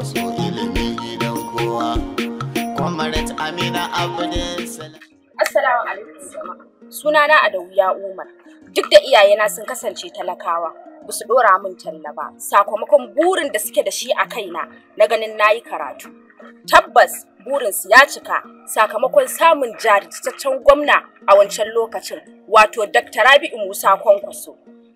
kwankwaso ilimi gidan kowa. Kwamarat Amina Abdul Salam. Assalamu alaikum. Sunana Adawiya Umar. Duk da iyayena sun kasance talakawa, ba su dora min talla ba, sakamakon burin da suke da shi a kaina na ganin nayi karatu. Tabbas burinsu ya cika sakamakon samun jajirtaccen gwamna a wancan lokacin, wato Dr. Rabi'u Musa Kwankwaso.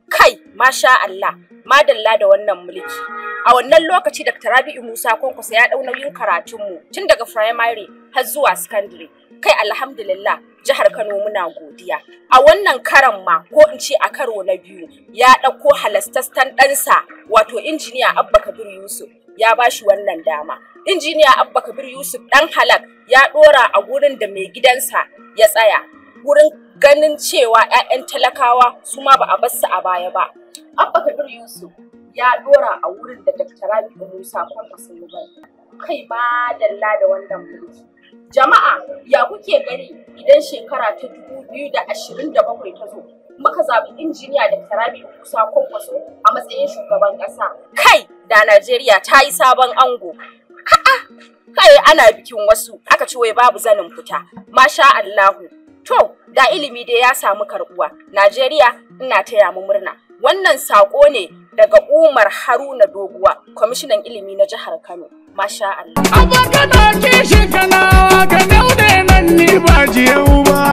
Kai, masha Allah, madalla da wannan mulki. A wannan lokaci Dr. Rabi'u Musa Kwankwaso ya dau nauyin karatunmu tun daga primary har zuwa secondary. Kai alhamdulillah, jihar Kano muna godiya. A wannan karan ma, ko in ce a karo na biyu, ya ɗauko halastastan ɗansa, wato injiniya Abba Kabir Yusuf, ya bashi wannan dama. Injiniya Abba Kabir Yusuf ɗan halak ya ɗora a gurin da mai gidansa ya tsaya, gurin ganin cewa 'ya'yan talakawa su ma ba a bar su a baya ba. Abba Kabir Yusuf ya ɗora a wurin da Dr. Rabi'u Musa Kwankwaso ya bari. Kai madalla da wannan mulki. Jama'a, ya kuke gani idan shekara ta 2027 ta zo, muka zaɓi injiniya Dr. Rabi'u Musa Kwankwaso a matsayin shugaban ƙasa? Kai, da Najeriya ta yi sabon ango. Kai ana bikin wasu, aka ce wai babu zanin fita. Masha Allahu. To, da ilimi dai ya samu karɓuwa. Najeriya ina taya mu murna. Wannan saƙo ne daga Umar Haruna Doguwa, kwamishinan ilimi na jihar Kano. Masha Allah. Abba kana kishi kana ka daude nan ni ba jiyau ba.